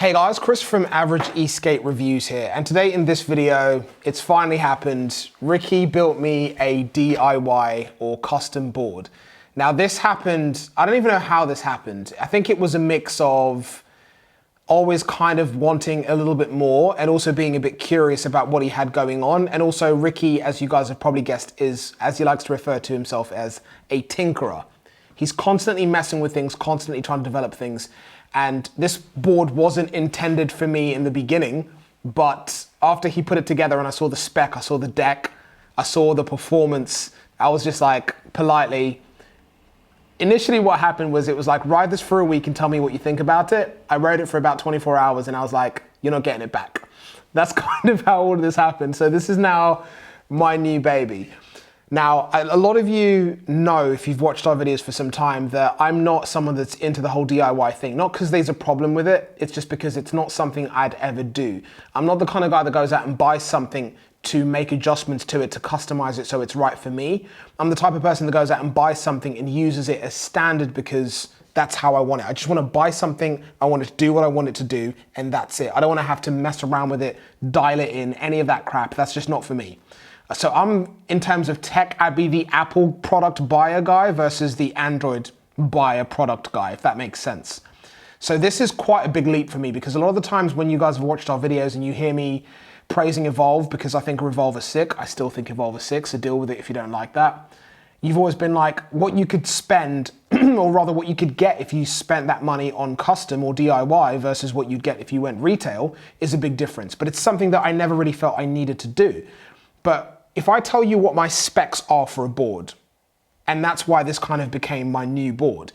Hey guys, Chris from Average Eskate Reviews here, and today in this video, it's finally happened. Ricky built me a DIY or custom board. Now this happened, I don't even know how this happened. I think it was a mix of always kind of wanting a little bit more and also being a bit curious about what he had going on. And also Ricky, as you guys have probably guessed, is, as he likes to refer to himself as, a tinkerer. He's constantly messing with things, constantly trying to develop things. And this board wasn't intended for me in the beginning, but after he put it together and I saw the spec, I saw the deck, I saw the performance, I was just like, politely, initially what happened was it was like, ride this for a week and tell me what you think about it. I rode it for about 24 hours and I was like, you're not getting it back. That's kind of how all of this happened. So this is now my new baby. Now, a lot of you know, if you've watched our videos for some time, that I'm not someone that's into the whole DIY thing. Not because there's a problem with it, it's just because it's not something I'd ever do. I'm not the kind of guy that goes out and buys something to make adjustments to it, to customize it so it's right for me. I'm the type of person that goes out and buys something and uses it as standard because that's how I want it. I just want to buy something, I want it to do what I want it to do, and that's it. I don't want to have to mess around with it, dial it in, any of that crap. That's just not for me. So I'm, in terms of tech, I'd be the Apple product buyer guy versus the Android buyer product guy, if that makes sense. So this is quite a big leap for me because a lot of the times when you guys have watched our videos and you hear me praising Evolve because I think Revolve is sick, I still think Evolve is sick, so deal with it if you don't like that. You've always been like, what you could spend, or rather what you could get if you spent that money on custom or DIY versus what you'd get if you went retail is a big difference. But it's something that I never really felt I needed to do. But if I tell you what my specs are for a board, and that's why this kind of became my new board,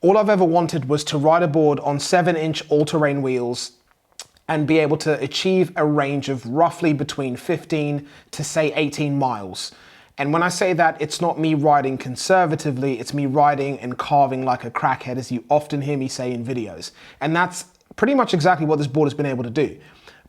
all I've ever wanted was to ride a board on 7-inch all-terrain wheels and be able to achieve a range of roughly between 15 to say 18 miles. And when I say that, it's not me riding conservatively, it's me riding and carving like a crackhead, as you often hear me say in videos. And that's pretty much exactly what this board has been able to do.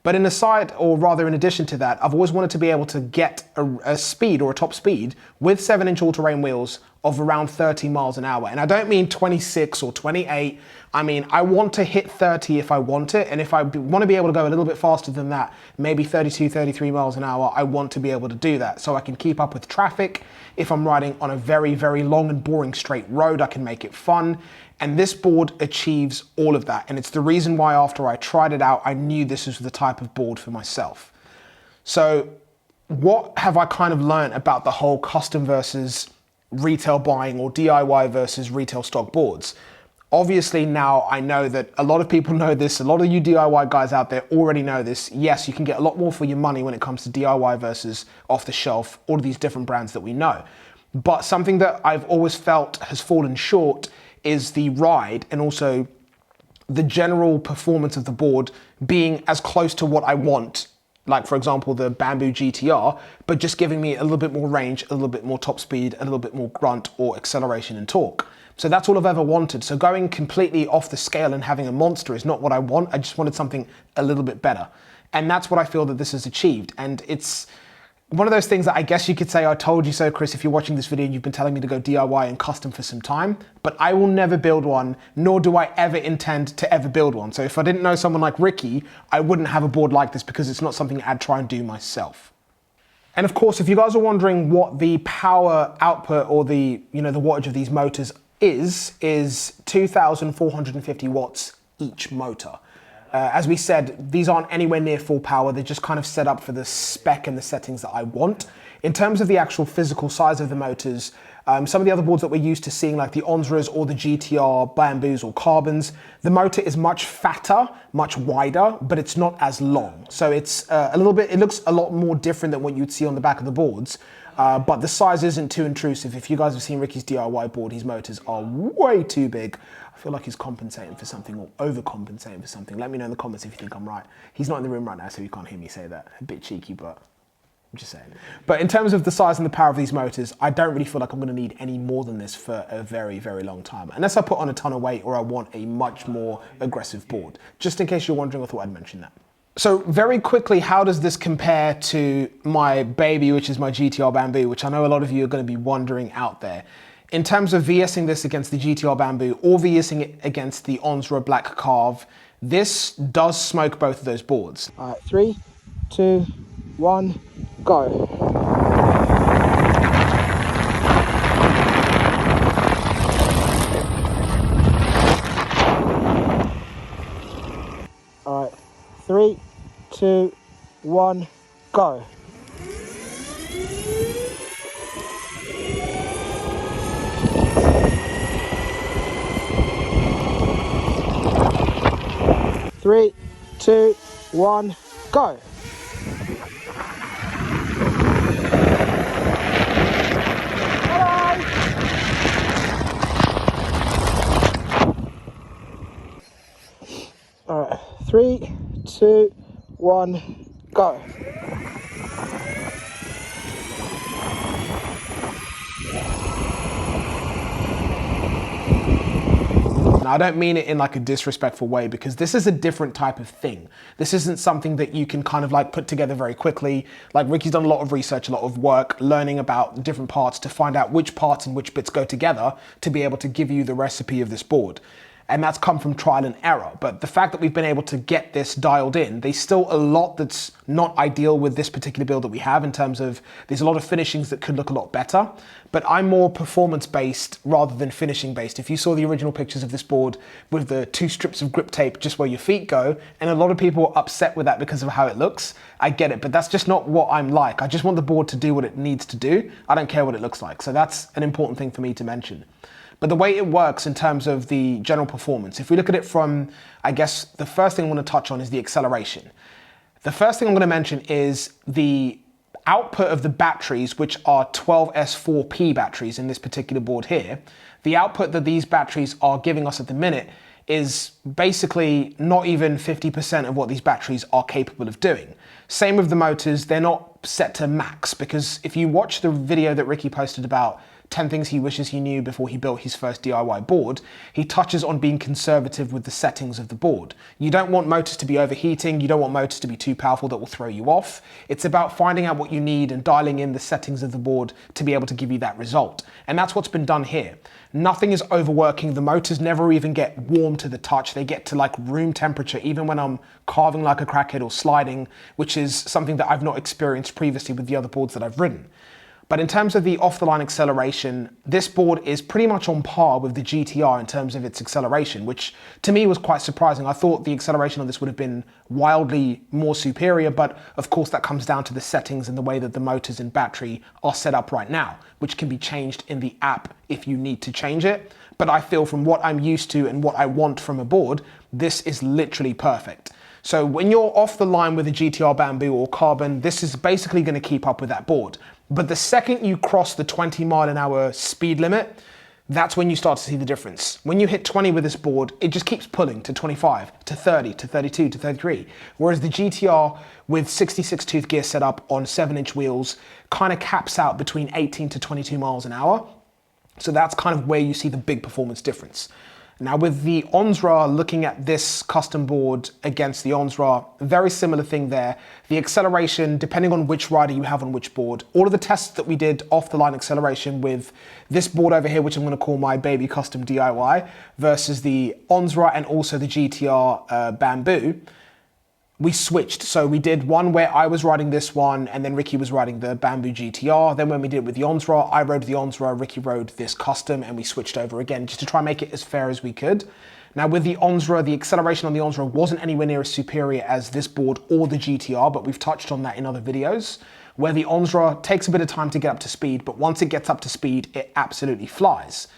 But in addition to that, I've always wanted to be able to get a speed or a top speed with 7-inch all-terrain wheels of around 30 miles an hour. And I don't mean 26 or 28. I mean, I want to hit 30 if I want it. And if I want to be able to go a little bit faster than that, maybe 32, 33 miles an hour, I want to be able to do that. So I can keep up with traffic. If I'm riding on a very, very long and boring straight road, I can make it fun. And this board achieves all of that. And it's the reason why after I tried it out, I knew this was the type of board for myself. So what have I kind of learned about the whole custom versus retail buying or DIY versus retail stock boards? Obviously now I know that a lot of people know this, a lot of you DIY guys out there already know this. Yes, you can get a lot more for your money when it comes to DIY versus off the shelf, all of these different brands that we know. But something that I've always felt has fallen short is the ride and also the general performance of the board being as close to what I want, like for example the Bamboo GTR, but just giving me a little bit more range, a little bit more top speed, a little bit more grunt or acceleration and torque. So that's all I've ever wanted. So going completely off the scale and having a monster is not what I want. I just wanted something a little bit better. And that's what I feel that this has achieved. And it's one of those things that I guess you could say, I told you so, Chris, if you're watching this video and you've been telling me to go DIY and custom for some time, but I will never build one, nor do I ever intend to ever build one. So if I didn't know someone like Ricky, I wouldn't have a board like this because it's not something I'd try and do myself. And of course, if you guys are wondering what the power output or the wattage of these motors is 2,450 watts each motor. As we said, these aren't anywhere near full power. They're just kind of set up for the spec and the settings that I want. In terms of the actual physical size of the motors, some of the other boards that we're used to seeing, like the Onsras or the GTR Bamboos or Carbons, the motor is much fatter, much wider, but it's not as long. So it's it looks a lot more different than what you'd see on the back of the boards. But the size isn't too intrusive. If you guys have seen Ricky's DIY board, his motors are way too big. I feel like he's compensating for something or overcompensating for something. Let me know in the comments if you think I'm right. He's not in the room right now, so you can't hear me say that. A bit cheeky, but I'm just saying. But in terms of the size and the power of these motors, I don't really feel like I'm gonna need any more than this for a very, very long time. Unless I put on a ton of weight or I want a much more aggressive board. Just in case you're wondering, I thought I'd mention that. So very quickly, how does this compare to my baby, which is my GTR Bamboo, which I know a lot of you are gonna be wondering out there. In terms of VSing this against the GTR Bamboo or VSing it against the Onsra Black Carve, This does smoke both of those boards. All right, 3, 2, 1, go. All right, 3, 2, 1, go. Three, 2, 1, go. All right, 3, 2, 1, go. Now, I don't mean it in like a disrespectful way, because this is a different type of thing. This isn't something that you can kind of like put together very quickly. Like Ricky's done a lot of research, a lot of work, learning about different parts to find out which parts and which bits go together to be able to give you the recipe of this board. And that's come from trial and error. But the fact that we've been able to get this dialed in, there's still a lot that's not ideal with this particular build that we have, in terms of there's a lot of finishings that could look a lot better. But I'm more performance based rather than finishing based. If you saw the original pictures of this board with the 2 strips of grip tape just where your feet go, and a lot of people are upset with that because of how it looks, I get it, but that's just not what I'm like. I just want the board to do what it needs to do. I don't care what it looks like. So that's an important thing for me to mention. But the way it works in terms of the general performance, if we look at it from, I guess, the first thing I want to touch on is the acceleration. The first thing I'm going to mention is the output of the batteries, which are 12S4P batteries in this particular board here. The output that these batteries are giving us at the minute is basically not even 50% of what these batteries are capable of doing. Same with the motors, they're not set to max, because if you watch the video that Ricky posted about 10 things he wishes he knew before he built his first DIY board, he touches on being conservative with the settings of the board. You don't want motors to be overheating, you don't want motors to be too powerful that will throw you off. It's about finding out what you need and dialing in the settings of the board to be able to give you that result. And that's what's been done here. Nothing is overworking, the motors never even get warm to the touch, they get to like room temperature even when I'm carving like a crackhead or sliding, which is something that I've not experienced previously with the other boards that I've ridden. But in terms of the off-the-line acceleration, this board is pretty much on par with the GTR in terms of its acceleration, which to me was quite surprising. I thought the acceleration on this would have been wildly more superior, but of course that comes down to the settings and the way that the motors and battery are set up right now, which can be changed in the app if you need to change it. But I feel from what I'm used to and what I want from a board, this is literally perfect. So when you're off the line with a GTR Bamboo or Carbon, this is basically going to keep up with that board. But the second you cross the 20-mile-an-hour speed limit, that's when you start to see the difference. When you hit 20 with this board, it just keeps pulling to 25, to 30, to 32, to 33. Whereas the GTR with 66 tooth gear set up on 7-inch wheels kind of caps out between 18 to 22 miles an hour. So that's kind of where you see the big performance difference. Now with the Onsra, looking at this custom board against the Onsra, very similar thing there. The acceleration, depending on which rider you have on which board, all of the tests that we did off the line acceleration with this board over here, which I'm going to call my baby custom DIY, versus the Onsra and also the GTR Bamboo, we switched. So we did one where I was riding this one and then Ricky was riding the Bamboo GTR. Then when we did it with the Onsra, I rode the Onsra, Ricky rode this custom, and we switched over again just to try and make it as fair as we could. Now with the Onsra, the acceleration on the Onsra wasn't anywhere near as superior as this board or the GTR, but we've touched on that in other videos, where the Onsra takes a bit of time to get up to speed, but once it gets up to speed, it absolutely flies.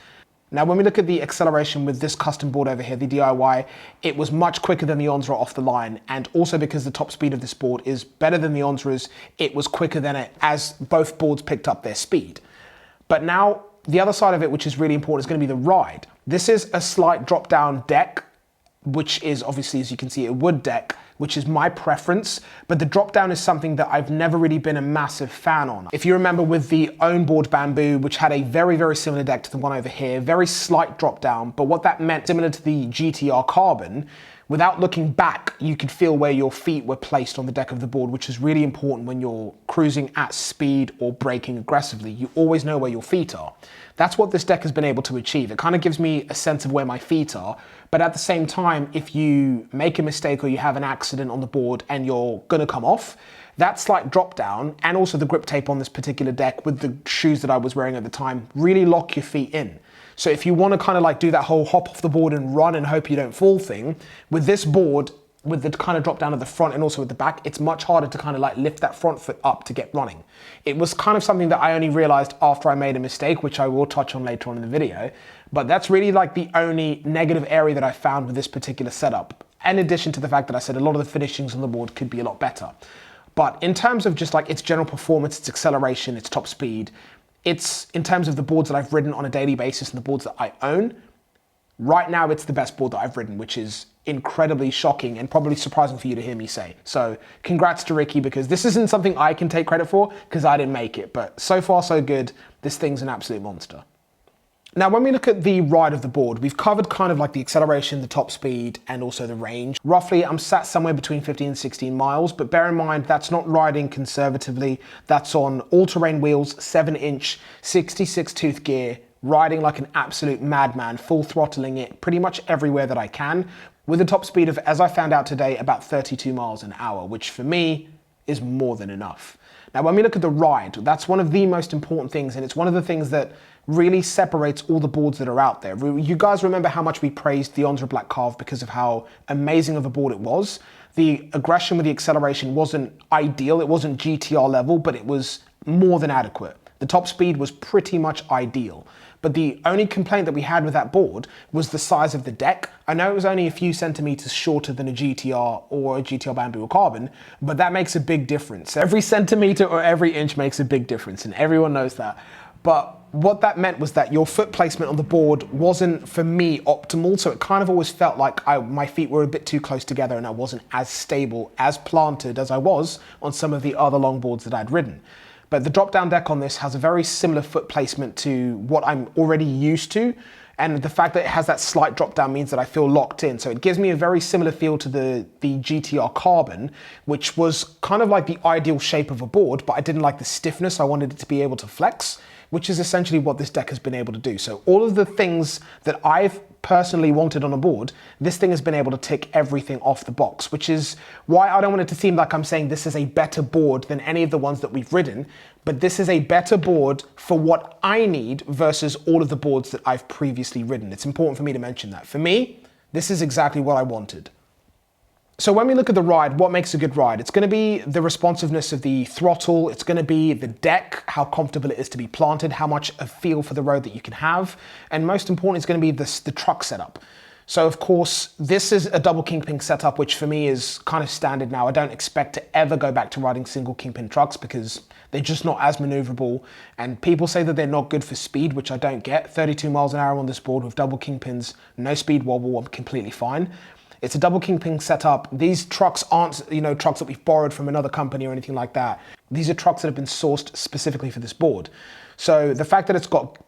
Now, when we look at the acceleration with this custom board over here, the DIY, it was much quicker than the Onsra off the line. And also because the top speed of this board is better than the Onsra's, it was quicker than it as both boards picked up their speed. But now the other side of it, which is really important, is going to be the ride. This is a slight drop down deck, which is obviously, as you can see, a wood deck, which is my preference, but the drop down is something that I've never really been a massive fan on. If you remember with the Ownboard Bamboo, which had a very, very similar deck to the one over here, very slight drop down, but what that meant, similar to the GTR Carbon, without looking back, you could feel where your feet were placed on the deck of the board, which is really important when you're cruising at speed or braking aggressively. You always know where your feet are. That's what this deck has been able to achieve. It kind of gives me a sense of where my feet are, but at the same time, if you make a mistake or you have an accident on the board and you're gonna come off, that slight drop down and also the grip tape on this particular deck with the shoes that I was wearing at the time really lock your feet in. So if you want to kind of like do that whole hop off the board and run and hope you don't fall thing, with this board, with the kind of drop down at the front and also at the back, it's much harder to kind of like lift that front foot up to get running. It was kind of something that I only realized after I made a mistake, which I will touch on later on in the video. But that's really like the only negative area that I found with this particular setup. In addition to the fact that I said a lot of the finishings on the board could be a lot better. But in terms of just like its general performance, its acceleration, its top speed, it's in terms of the boards that I've ridden on a daily basis and the boards that I own, right now it's the best board that I've ridden, which is incredibly shocking and probably surprising for you to hear me say. So congrats to Ricky, because this isn't something I can take credit for because I didn't make it, but so far so good. This thing's an absolute monster. Now, when we look at the ride of the board, we've covered kind of like the acceleration, the top speed, and also the range. Roughly, I'm sat somewhere between 15 and 16 miles, but bear in mind, that's not riding conservatively. That's on all-terrain wheels, 7-inch, 66 tooth gear, riding like an absolute madman, full throttling it pretty much everywhere that I can, with a top speed of, as I found out today, about 32 miles an hour, which for me is more than enough. Now, when we look at the ride, that's one of the most important things, and it's one of the things that really separates all the boards that are out there. You guys remember how much we praised the Onsra Black Carve because of how amazing of a board it was. The aggression with the acceleration wasn't ideal, it wasn't GTR level, but it was more than adequate. The top speed was pretty much ideal. But the only complaint that we had with that board was the size of the deck. I know it was only a few centimeters shorter than a GTR or a GTR Bamboo or Carbon, but that makes a big difference. Every centimeter or every inch makes a big difference, and everyone knows that. But what that meant was that your foot placement on the board wasn't, for me, optimal. So it kind of always felt like my feet were a bit too close together and I wasn't as stable, as planted as I was on some of the other longboards that I'd ridden. But the drop-down deck on this has a very similar foot placement to what I'm already used to. And the fact that it has that slight drop down means that I feel locked in. So it gives me a very similar feel to the GTR Carbon, which was kind of like the ideal shape of a board, but I didn't like the stiffness. I wanted it to be able to flex, which is essentially what this deck has been able to do. So all of the things that I've personally wanted on a board, this thing has been able to tick everything off the box, which is why I don't want it to seem like I'm saying this is a better board than any of the ones that we've ridden, but this is a better board for what I need versus all of the boards that I've previously ridden. It's important for me to mention that. For me, this is exactly what I wanted. So when we look at the ride, what makes a good ride? It's going to be the responsiveness of the throttle. It's going to be the deck, how comfortable it is to be planted, how much a feel for the road that you can have. And most important, it's going to be the truck setup. So of course, this is a double kingpin setup, which for me is kind of standard now. I don't expect to ever go back to riding single kingpin trucks because they're just not as maneuverable. And people say that they're not good for speed, which I don't get. 32 miles an hour on this board with double kingpins, no speed wobble, I'm completely fine. It's a double kingpin setup. These trucks aren't, trucks that we've borrowed from another company or anything like that. These are trucks that have been sourced specifically for this board. So the fact that it's got,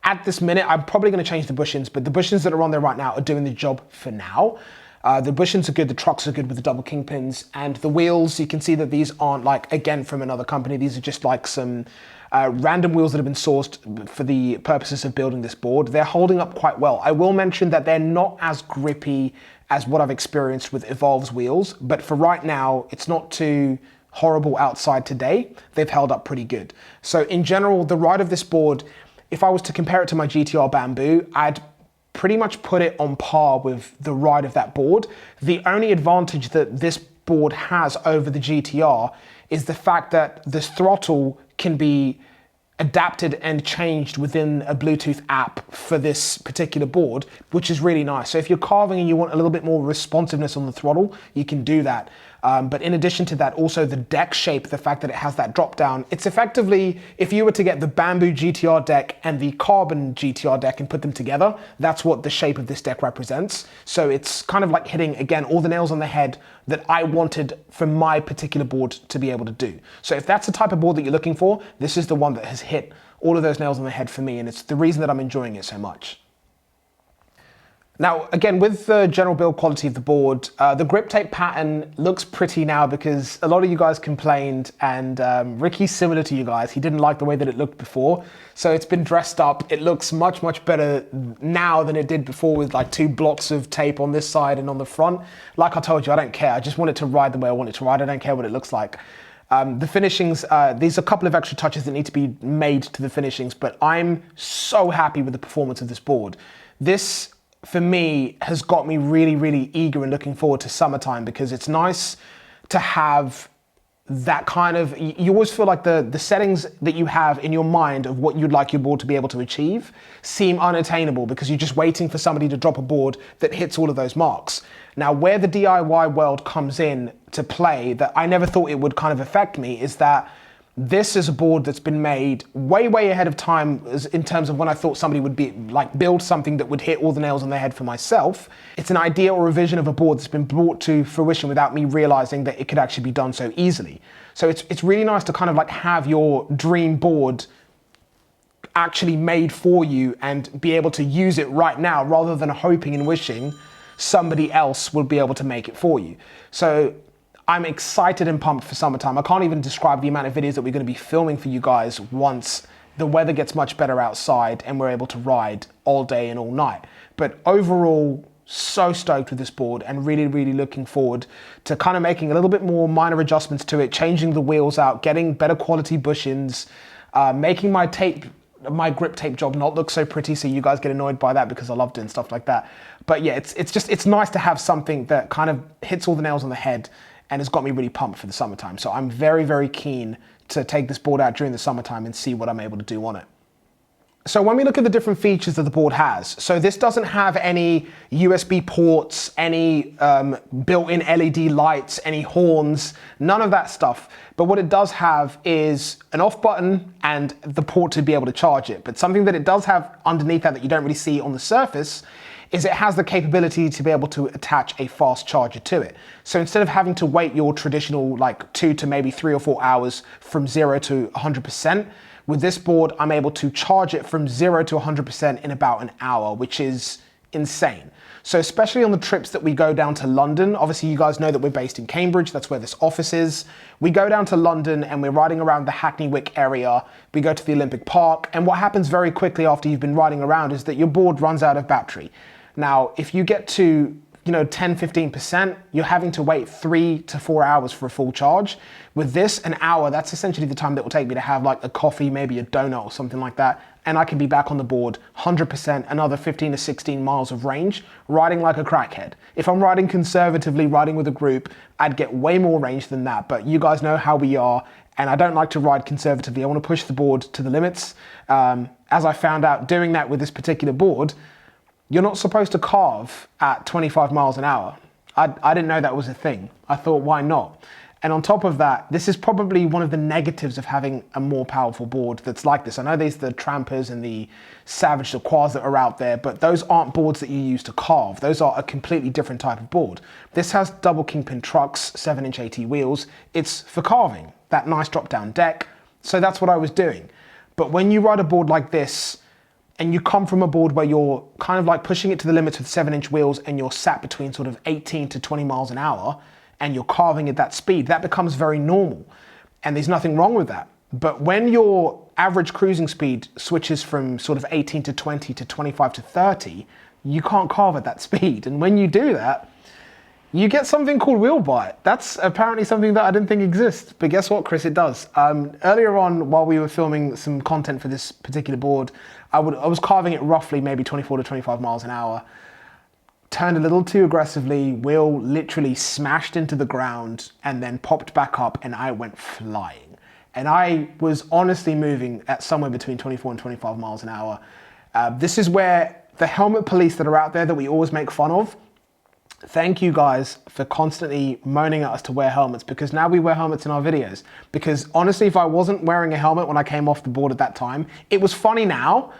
at this minute, I'm probably going to change the bushings, but the bushings that are on there right now are doing the job for now. The bushings are good, the trucks are good with the double kingpins, and the wheels, you can see that these aren't like, again, from another company. These are just like some random wheels that have been sourced for the purposes of building this board. They're holding up quite well. I will mention that they're not as grippy as what I've experienced with Evolve's wheels, but for right now, it's not too horrible outside today. They've held up pretty good. So in general, the ride of this board, if I was to compare it to my GTR Bamboo, I'd pretty much put it on par with the ride of that board. The only advantage that this board has over the GTR is the fact that this throttle can be adapted and changed within a Bluetooth app for this particular board, which is really nice. So if you're carving and you want a little bit more responsiveness on the throttle, you can do that. But in addition to that, also the deck shape, the fact that it has that drop down, it's effectively, if you were to get the Bamboo GTR deck and the Carbon GTR deck and put them together, that's what the shape of this deck represents. So it's kind of like hitting, again, all the nails on the head that I wanted for my particular board to be able to do. So if that's the type of board that you're looking for, this is the one that has hit all of those nails on the head for me, and it's the reason that I'm enjoying it so much. Now, again, with the general build quality of the board, the grip tape pattern looks pretty now because a lot of you guys complained, and Ricky's similar to you guys. He didn't like the way that it looked before. So it's been dressed up. It looks much, much better now than it did before, with like 2 blocks of tape on this side and on the front. Like I told you, I don't care. I just want it to ride the way I want it to ride. I don't care what it looks like. The finishings, there's a couple of extra touches that need to be made to the finishings, but I'm so happy with the performance of this board. This, for me, has got me really, really eager and looking forward to summertime, because it's nice to have that kind of, you always feel like the settings that you have in your mind of what you'd like your board to be able to achieve seem unattainable, because you're just waiting for somebody to drop a board that hits all of those marks. Now, where the DIY world comes in to play that I never thought it would kind of affect me is that this is a board that's been made way, way ahead of time in terms of when I thought somebody would be like build something that would hit all the nails on their head for myself. It's an idea or a vision of a board that's been brought to fruition without me realizing that it could actually be done so easily. So it's really nice to kind of like have your dream board actually made for you and be able to use it right now, rather than hoping and wishing somebody else will be able to make it for you. So I'm excited and pumped for summertime. I can't even describe the amount of videos that we're going to be filming for you guys once the weather gets much better outside and we're able to ride all day and all night. But overall, so stoked with this board and really, really looking forward to kind of making a little bit more minor adjustments to it, changing the wheels out, getting better quality bushings, making my grip tape job not look so pretty so you guys get annoyed by that, because I love doing stuff like that. But yeah, it's nice to have something that kind of hits all the nails on the head and has got me really pumped for the summertime. So I'm very, very keen to take this board out during the summertime and see what I'm able to do on it. So when we look at the different features that the board has, so this doesn't have any USB ports, any built-in LED lights, any horns, none of that stuff. But what it does have is an off button and the port to be able to charge it. But something that it does have underneath that you don't really see on the surface is it has the capability to be able to attach a fast charger to it. So instead of having to wait your traditional like 2 to maybe 3 or 4 hours from 0 to 100%, with this board, I'm able to charge it from 0 to 100% in about an hour, which is insane. So especially on the trips that we go down to London, obviously you guys know that we're based in Cambridge, that's where this office is. We go down to London and we're riding around the Hackney Wick area. We go to the Olympic Park, and what happens very quickly after you've been riding around is that your board runs out of battery. Now, if you get to 10, 15%, you're having to wait 3 to 4 hours for a full charge. With this, an hour, that's essentially the time that will take me to have like a coffee, maybe a donut or something like that. And I can be back on the board, 100%, another 15 to 16 miles of range, riding like a crackhead. If I'm riding conservatively, riding with a group, I'd get way more range than that. But you guys know how we are, and I don't like to ride conservatively. I want to push the board to the limits. As I found out doing that with this particular board, you're not supposed to carve at 25 miles an hour. I didn't know that was a thing. I thought, why not? And on top of that, this is probably one of the negatives of having a more powerful board that's like this. I know there's the Trampers and the Savage, the Quads that are out there, but those aren't boards that you use to carve. Those are a completely different type of board. This has double kingpin trucks, 7-inch AT wheels. It's for carving, that nice drop-down deck. So that's what I was doing. But when you ride a board like this, and you come from a board where you're kind of like pushing it to the limits with 7-inch wheels and you're sat between sort of 18 to 20 miles an hour and you're carving at that speed, that becomes very normal. And there's nothing wrong with that. But when your average cruising speed switches from sort of 18 to 20 to 25 to 30, you can't carve at that speed. And when you do that, you get something called wheel bite. That's apparently something that I didn't think exists, but guess what, Chris, it does. Earlier on, while we were filming some content for this particular board, I was carving it roughly maybe 24 to 25 miles an hour. Turned a little too aggressively, wheel literally smashed into the ground and then popped back up and I went flying. And I was honestly moving at somewhere between 24 and 25 miles an hour. This is where the helmet police that are out there that we always make fun of, thank you guys for constantly moaning at us to wear helmets, because now we wear helmets in our videos. Because honestly, if I wasn't wearing a helmet when I came off the board at that time, it was funny now,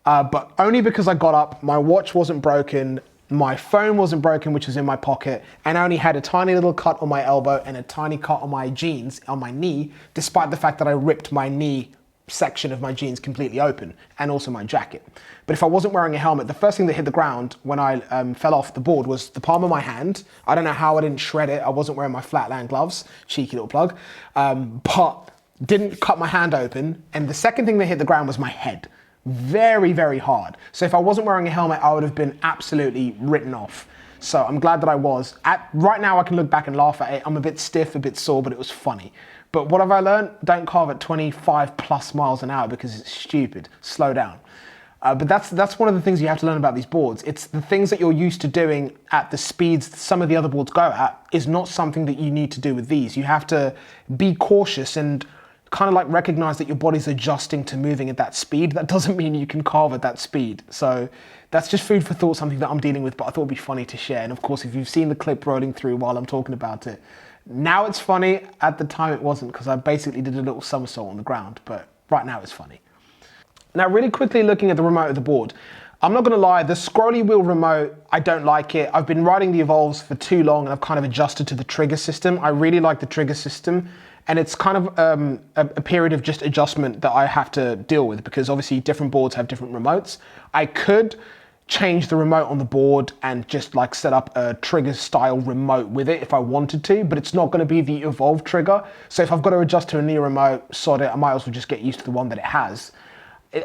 but only because I got up, my watch wasn't broken, my phone wasn't broken, which was in my pocket, and I only had a tiny little cut on my elbow and a tiny cut on my jeans, on my knee, despite the fact that I ripped my knee section of my jeans completely open, and also my jacket. But if I wasn't wearing a helmet, the first thing that hit the ground when I fell off the board was the palm of my hand. I don't know how I didn't shred it. I wasn't wearing my flatland gloves, cheeky little plug, but didn't cut my hand open. And the second thing that hit the ground was my head. Very, very hard. So if I wasn't wearing a helmet, I would have been absolutely written off. So I'm glad that I was. Right now I can look back and laugh at it. I'm a bit stiff, a bit sore, but it was funny. But what have I learned? Don't carve at 25 plus miles an hour because it's stupid. Slow down. But that's one of the things you have to learn about these boards. It's the things that you're used to doing at the speeds some of the other boards go at is not something that you need to do with these. You have to be cautious and kind of like recognize that your body's adjusting to moving at that speed. That doesn't mean you can carve at that speed. So that's just food for thought, something that I'm dealing with, but I thought it'd be funny to share. And of course, if you've seen the clip rolling through while I'm talking about it, now it's funny. At the time it wasn't, because I basically did a little somersault on the ground, but right now it's funny. Now, really quickly looking at the remote of the board, I'm not gonna lie, the scrolly wheel remote, I don't like it. I've been riding the Evolves for too long and I've kind of adjusted to the trigger system. I really like the trigger system, and it's kind of a period of just adjustment that I have to deal with, because obviously different boards have different remotes. I could change the remote on the board and just like set up a trigger style remote with it if I wanted to, but it's not going to be the Evolve trigger. So if I've got to adjust to a new remote, sod it, I might as well just get used to the one that it has.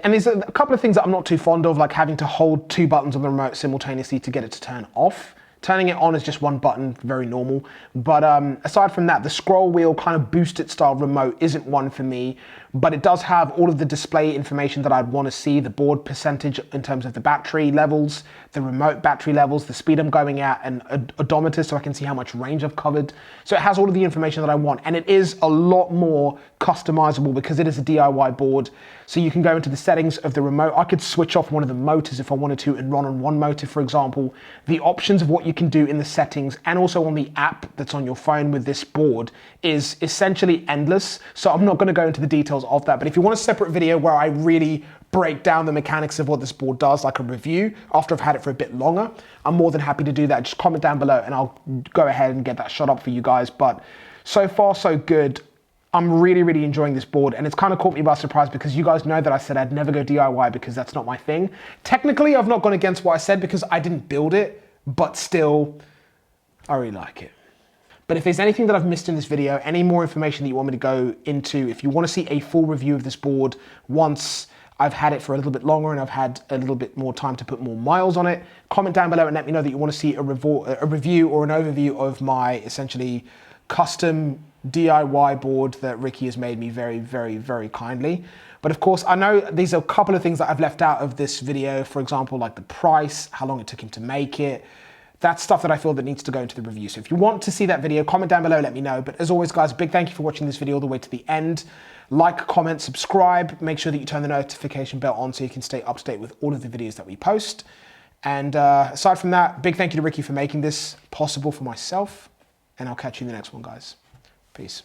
And there's a couple of things that I'm not too fond of, like having to hold two buttons on the remote simultaneously to get it to turn off. Turning it on is just one button, very normal. But aside from that, the scroll wheel kind of boosted style remote isn't one for me, but it does have all of the display information that I'd want to see, the board percentage in terms of the battery levels, the remote battery levels, the speed I'm going at, and odometer so I can see how much range I've covered. So it has all of the information that I want, and it is a lot more customizable because it is a DIY board. So you can go into the settings of the remote. I could switch off one of the motors if I wanted to and run on one motor, for example. The options of what you can do in the settings and also on the app that's on your phone with this board is essentially endless. So I'm not going to go into the details of that, but if you want a separate video where I really break down the mechanics of what this board does, like a review after I've had it for a bit longer, I'm more than happy to do that. Just comment down below and I'll go ahead and get that shot up for you guys. But so far so good. I'm really, really enjoying this board, and it's kind of caught me by surprise because you guys know that I said I'd never go DIY because that's not my thing. Technically, I've not gone against what I said because I didn't build it, but still, I really like it. But if there's anything that I've missed in this video, any more information that you want me to go into, if you want to see a full review of this board once I've had it for a little bit longer and I've had a little bit more time to put more miles on it, comment down below and let me know that you want to see a review or an overview of my essentially custom DIY board that Ricky has made me very, very, very kindly. But of course, I know these are a couple of things that I've left out of this video. For example, like the price, how long it took him to make it. That's stuff that I feel that needs to go into the review. So if you want to see that video, comment down below, let me know. But as always, guys, a big thank you for watching this video all the way to the end. Like, comment, subscribe. Make sure that you turn the notification bell on so you can stay up to date with all of the videos that we post. And aside from that, big thank you to Ricky for making this possible for myself. And I'll catch you in the next one, guys. Peace.